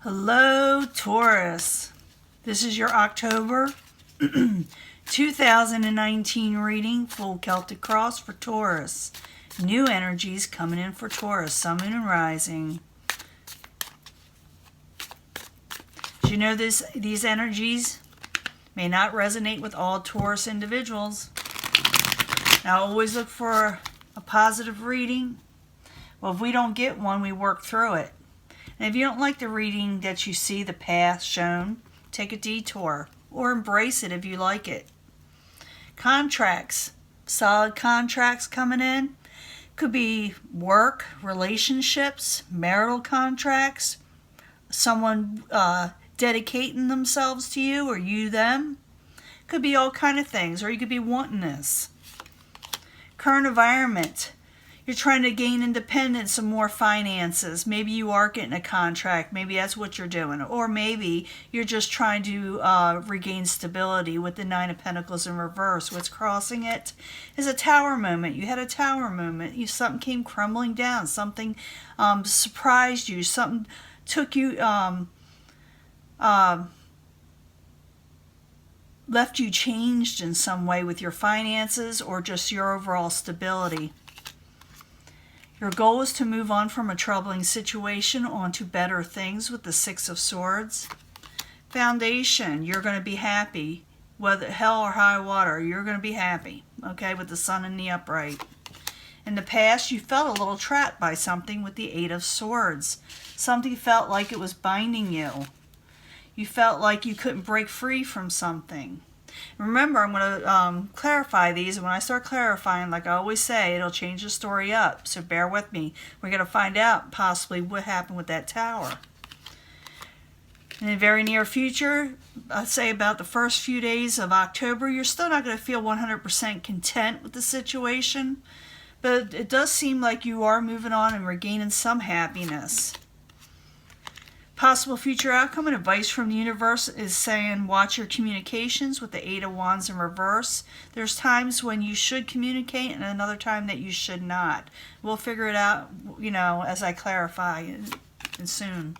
Hello, Taurus. This is your October 2019 reading, full Celtic cross for Taurus. New energies coming in for Taurus, Sun, Moon, and Rising. As you know, these energies may not resonate with all Taurus individuals. Now, always look for a positive reading. Well, if we don't get one, we work through it. And if you don't like the reading that you see, the path shown, take a detour or embrace it if you like it. Contracts, solid contracts coming in. Could be work, relationships, marital contracts, someone dedicating themselves to you or you them. Could be all kind of things, or you could be wanting this. Current environment. You're trying to gain independence and more finances. Maybe you are getting a contract. Maybe that's what you're doing. Or maybe you're just trying to regain stability with the Nine of Pentacles in reverse. What's crossing it is a tower moment. You had a tower moment. Something came crumbling down. Something surprised you. Something took you, left you changed in some way with your finances or just your overall stability. Your goal is to move on from a troubling situation onto better things with the Six of Swords. Foundation, you're going to be happy. Whether hell or high water, you're going to be happy, okay, with the Sun in the upright. In the past, you felt a little trapped by something with the Eight of Swords. Something felt like it was binding you. You felt like you couldn't break free from something. Remember, I'm going to clarify these, and when I start clarifying, like I always say, it'll change the story up, so bear with me. We're going to find out possibly what happened with that tower. In the very near future, I'd say about the first few days of October, you're still not going to feel 100% content with the situation, but it does seem like you are moving on and regaining some happiness. Possible future outcome and advice from the universe is saying watch your communications with the Eight of Wands in reverse. There's times when you should communicate and another time that you should not. We'll figure it out, as I clarify and soon.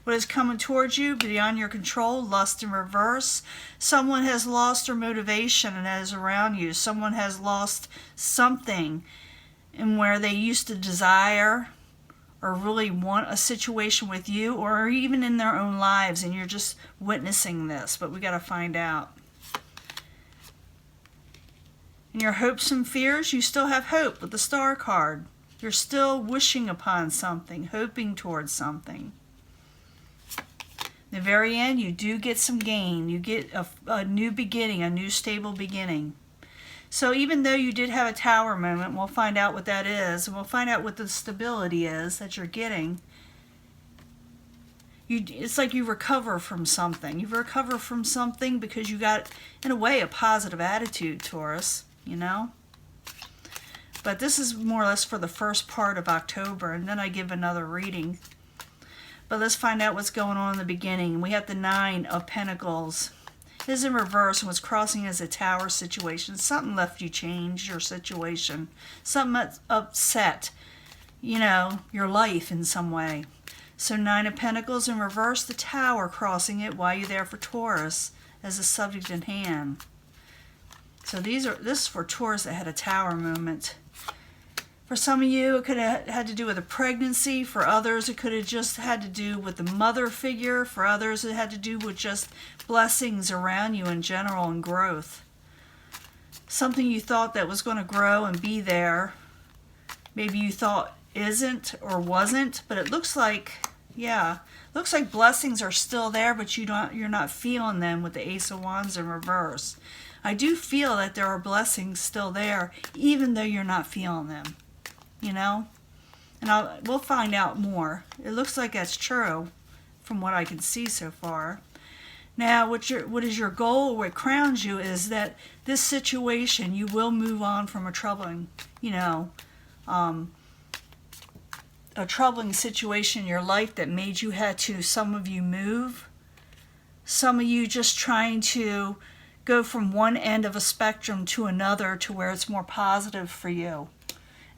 What is coming towards you beyond your control, lust in reverse. Someone has lost their motivation and that is around you. Someone has lost something in where they used to desire or really want a situation with you, or even in their own lives, and you're just witnessing this, but we got to find out. In your hopes and fears, you still have hope with the Star card. You're still wishing upon something, hoping towards something. In the very end, you do get some gain. You get a new beginning, a new stable beginning. So even though you did have a tower moment, we'll find out what that is, and we'll find out what the stability is that you're getting. It's like you recover from something. You recover from something because you got, in a way, a positive attitude, Taurus, But this is more or less for the first part of October, and then I give another reading. But let's find out what's going on in the beginning. We have the Nine of Pentacles. It is in reverse and was crossing as a tower situation. Something left you change your situation. Something upset, your life in some way. So Nine of Pentacles in reverse, the tower crossing it while you're there for Taurus as a subject in hand. So this is for Taurus that had a tower moment. For some of you, it could have had to do with a pregnancy. For others, it could have just had to do with the mother figure. For others, it had to do with just blessings around you in general and growth. Something you thought that was going to grow and be there, maybe you thought isn't or wasn't, but it looks like, looks like blessings are still there, but you're not feeling them with the Ace of Wands in reverse. I do feel that there are blessings still there, even though you're not feeling them. And we'll find out more. It looks like that's true from what I can see so far. Now, what is your goal, what crowns you, is that this situation, you will move on from a troubling, a troubling situation in your life that made you some of you move. Some of you just trying to go from one end of a spectrum to another to where it's more positive for you.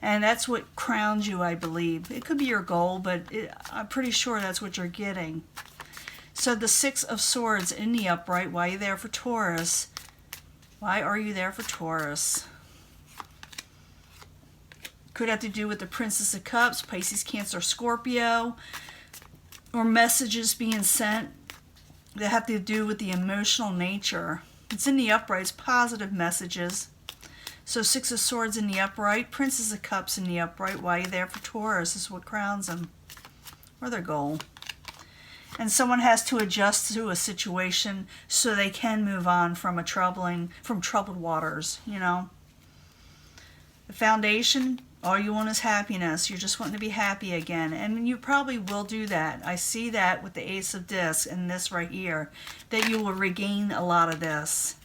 And that's what crowns you, I believe. It could be your goal, but I'm pretty sure that's what you're getting. So the Six of Swords in the upright. Why are you there for Taurus? Why are you there for Taurus? Could have to do with the Princess of Cups, Pisces, Cancer, Scorpio, or messages being sent that have to do with the emotional nature. It's in the upright. It's positive messages. So Six of Swords in the upright, Princess of Cups in the upright. Why are you there for Taurus is what crowns them, or their goal. And someone has to adjust to a situation so they can move on from troubled waters, you know. The foundation, all you want is happiness. You're just wanting to be happy again. And you probably will do that. I see that with the Ace of Discs and this right here, that you will regain a lot of this.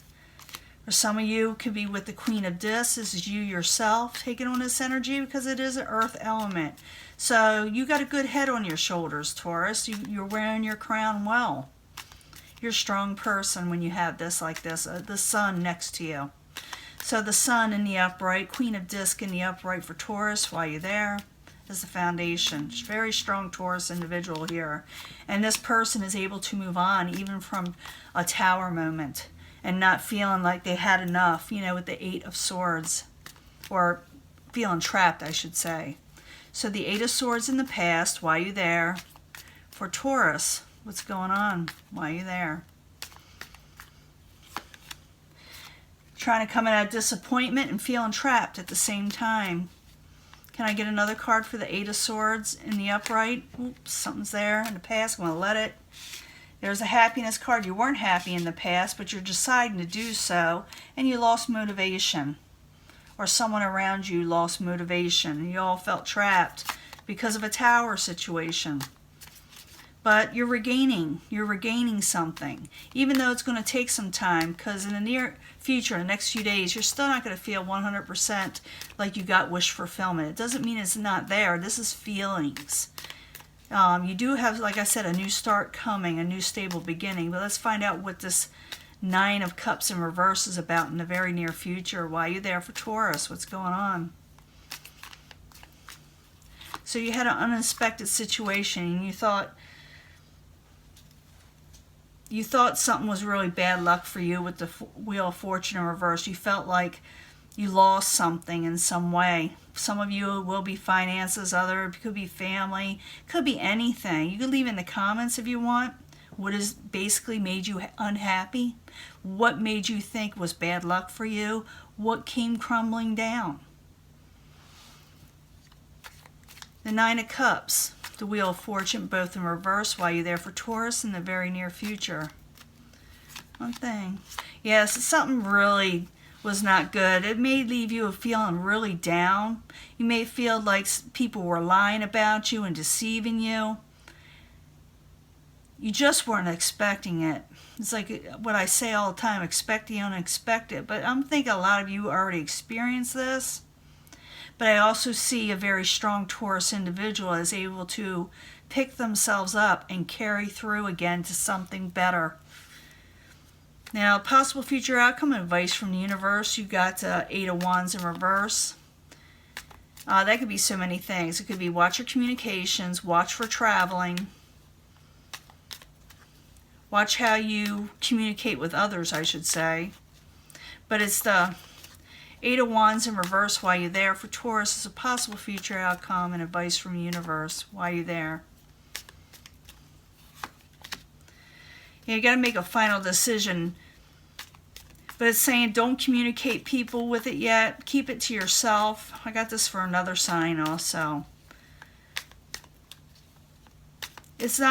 For some of you, it could be with the Queen of Discs. This is you yourself taking on this energy because it is an earth element. So you got a good head on your shoulders, Taurus. You're wearing your crown well. You're a strong person when you have this like this, the sun next to you. So the sun in the upright, Queen of Discs in the upright for Taurus, while you're there, is the foundation. Very strong Taurus individual here. And this person is able to move on even from a Tower moment and not feeling like they had enough, you know, with the Eight of Swords. Or feeling trapped, I should say. So the Eight of Swords in the past, why are you there? For Taurus, what's going on? Why are you there? Trying to come out of disappointment and feeling trapped at the same time. Can I get another card for the Eight of Swords in the upright? Oops, something's there in the past. I'm going to let it. There's a happiness card. You weren't happy in the past, but you're deciding to do so, and you lost motivation. Or someone around you lost motivation, and you all felt trapped because of a Tower situation. But you're regaining something, even though it's going to take some time, because in the near future, in the next few days, you're still not going to feel 100% like you got wish fulfillment. It doesn't mean it's not there. This is feelings. You do have, like I said, a new start coming, a new stable beginning. But let's find out what this Nine of Cups in reverse is about in the very near future. Why are you there for Taurus? What's going on? So you had an unexpected situation, and you thought something was really bad luck for you with the Wheel of Fortune in reverse. You felt like you lost something in some way. Some of you will be finances, other could be family, could be anything. You can leave in the comments if you want what has basically made you unhappy, what made you think was bad luck for you, what came crumbling down. The Nine of Cups, the Wheel of Fortune, both in reverse. Why are you there for Taurus in the very near future? One thing. Yes, something really was not good. It may leave you feeling really down. You may feel like people were lying about you and deceiving you. You just weren't expecting it. It's like what I say all the time, expect the unexpected. But I'm thinking a lot of you already experienced this. But I also see a very strong Taurus individual is able to pick themselves up and carry through again to something better. Now, possible future outcome advice from the universe. You got Eight of Wands in reverse. That could be so many things. It could be watch your communications, watch for traveling, watch how you communicate with others, I should say. But it's the Eight of Wands in reverse. Why you there for Taurus is a possible future outcome and advice from the universe. Why you there? You got to make a final decision. But it's saying don't communicate people with it yet. Keep it to yourself. I got this for another sign also. It's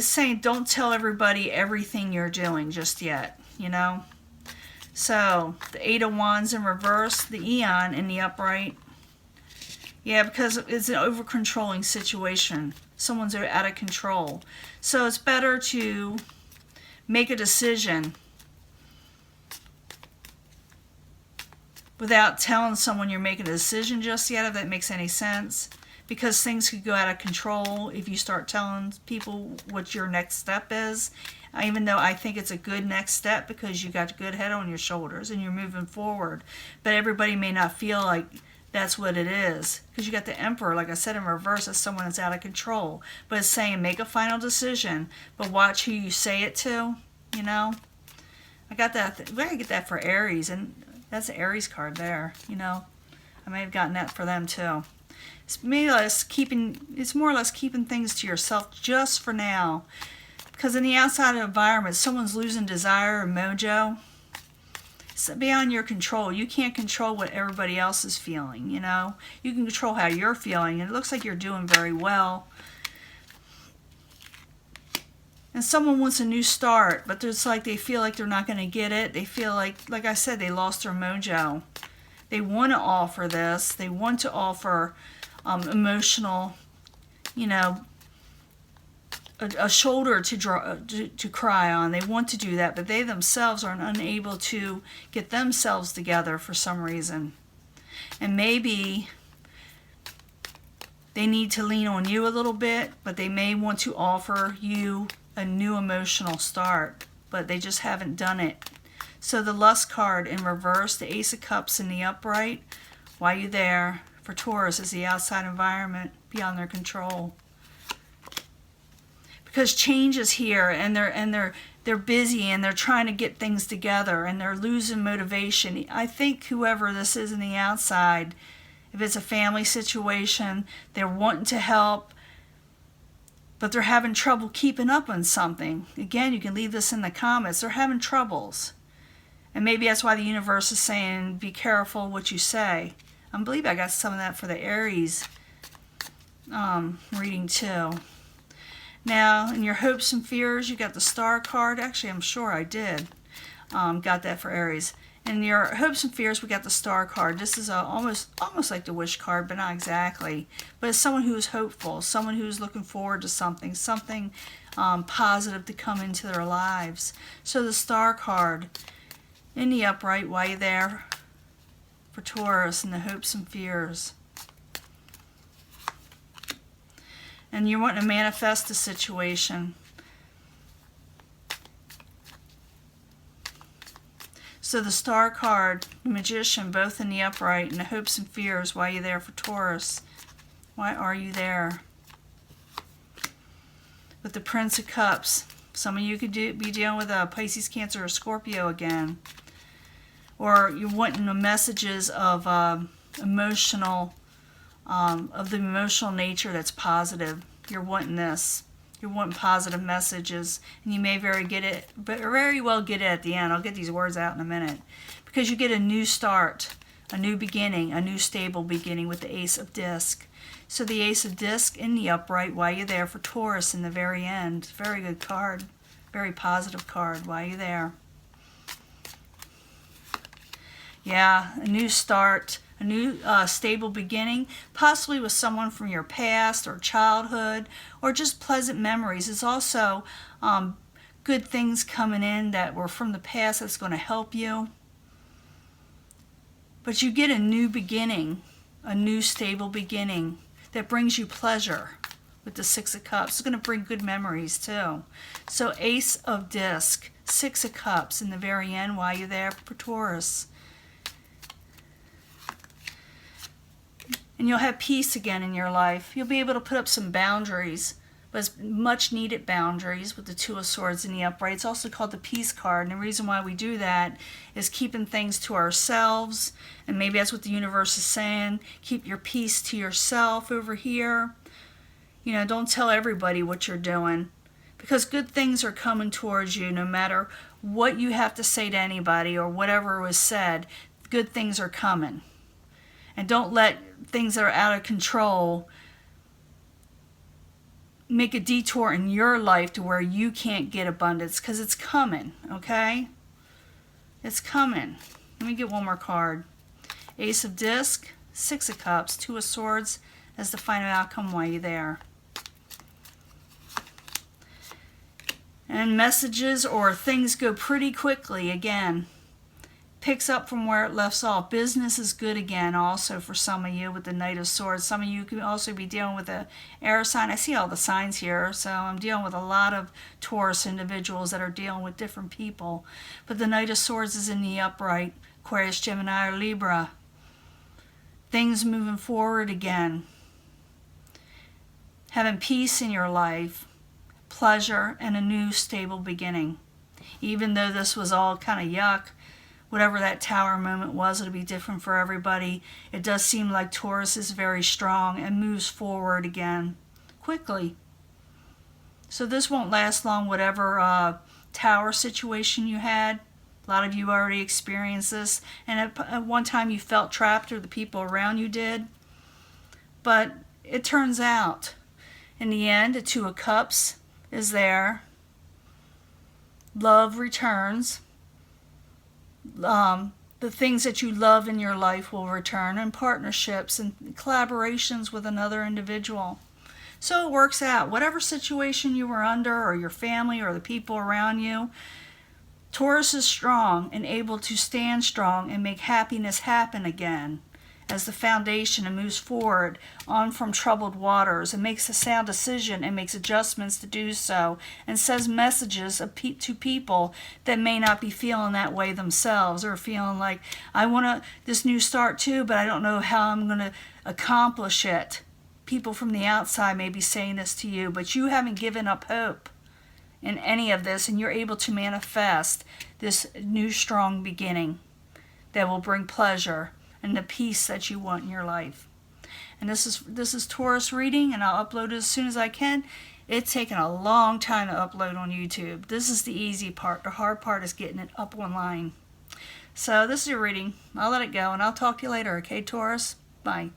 saying don't tell everybody everything you're doing just yet, you know. So, the Eight of Wands in reverse, the Eon in the upright. Yeah, because it's an over-controlling situation. Someone's out of control. So, it's better to make a decision without telling someone you're making a decision just yet, if that makes any sense. Because things could go out of control if you start telling people what your next step is. Even though I think it's a good next step because you got a good head on your shoulders and you're moving forward. But everybody may not feel like That's what it is. Because you got the Emperor, like I said, in reverse, as someone that's out of control. But it's saying make a final decision, but watch who you say it to, you know. I got that. Where did I get that for Aries? And that's an Aries card there, you know. I may have gotten that for them too. It's more or less keeping things to yourself just for now. Because in the outside environment, someone's losing desire or mojo. It's beyond your control. You can't control what everybody else is feeling, you know. You can control how you're feeling, and it looks like you're doing very well. And someone wants a new start, but it's like they feel like they're not going to get it. They feel like I said, they lost their mojo. They want to offer this. They want to offer emotional, you know, a shoulder to cry on. They want to do that, but they themselves are unable to get themselves together for some reason. And maybe they need to lean on you a little bit, but they may want to offer you a new emotional start, but they just haven't done it. So the Lust card in reverse, the Ace of Cups in the upright, why you there? For Taurus is the outside environment beyond their control. Because change is here, and they're busy, and they're trying to get things together, and they're losing motivation. I think whoever this is in the outside, if it's a family situation, they're wanting to help, but they're having trouble keeping up on something. Again, you can leave this in the comments. They're having troubles. And maybe that's why the universe is saying, be careful what you say. I believe I got some of that for the Aries reading too. Now, in your hopes and fears, you got the Star card. Actually, I'm sure I did. Got that for Aries. In your hopes and fears, we got the Star card. This is almost like the Wish card, but not exactly. But it's someone who is hopeful, someone who is looking forward to something positive to come into their lives. So the Star card in the upright, why you there? For Taurus in the hopes and fears. And you're wanting to manifest a situation. So the Star card, the Magician, both in the upright, and the hopes and fears, why are you there for Taurus? Why are you there? With the Prince of Cups, some of you could be dealing with a Pisces, Cancer, or Scorpio again. Or you're wanting the messages of emotional of the emotional nature that's positive. You're wanting this. You're wanting positive messages, and you may very well get it at the end. I'll get these words out in a minute. Because you get a new start, a new beginning, a new stable beginning with the Ace of Disc. So the Ace of Disc in the upright, why you there? For Taurus in the very end. Very good card. Very positive card. Why you there? Yeah, a new start, a new stable beginning, possibly with someone from your past or childhood, or just pleasant memories. It's also good things coming in that were from the past that's going to help you. But you get a new beginning, a new stable beginning that brings you pleasure with the Six of Cups. It's going to bring good memories too. So Ace of Disc, Six of Cups in the very end, why you there? For Taurus. And you'll have peace again in your life. You'll be able to put up some boundaries, but much needed boundaries with the Two of Swords in the upright. It's also called the Peace card. And the reason why we do that is keeping things to ourselves. And maybe that's what the universe is saying. Keep your peace to yourself over here. You know, don't tell everybody what you're doing. Because good things are coming towards you no matter what you have to say to anybody or whatever was said. Good things are coming. And don't let things that are out of control make a detour in your life to where you can't get abundance, because it's coming, okay? It's coming. Let me get one more card. Ace of Disc, Six of Cups, Two of Swords as the final outcome. Why you there? And messages or things go pretty quickly again. Picks up from where it left off. Business is good again also for some of you with the Knight of Swords. Some of you can also be dealing with an air sign. I see all the signs here, so I'm dealing with a lot of Taurus individuals that are dealing with different people. But the Knight of Swords is in the upright. Aquarius, Gemini, or Libra. things moving forward again, having peace in your life, pleasure, and a new stable beginning. Even though this was all kind of yuck, whatever that tower moment was, it'll be different for everybody. It does seem like Taurus is very strong and moves forward again quickly. So this won't last long, whatever tower situation you had. A lot of you already experienced this, and at one time you felt trapped, or the people around you did. But it turns out, in the end, the Two of Cups is there. Love returns. The things that you love in your life will return, and partnerships and collaborations with another individual. So it works out. Whatever situation you were under, or your family, or the people around you, Taurus is strong and able to stand strong and make happiness happen again as the foundation, and moves forward on from troubled waters, and makes a sound decision and makes adjustments to do so, and says messages to people that may not be feeling that way themselves, or feeling like, I want this new start too, but I don't know how I'm going to accomplish it. People from the outside may be saying this to you, but you haven't given up hope in any of this, and you're able to manifest this new strong beginning that will bring pleasure and the peace that you want in your life. And this is Taurus reading, and I'll upload it as soon as I can. It's taken a long time to upload on YouTube. This is the easy part. The hard part is getting it up online. So this is your reading. I'll let it go, and I'll talk to you later, okay, Taurus? Bye.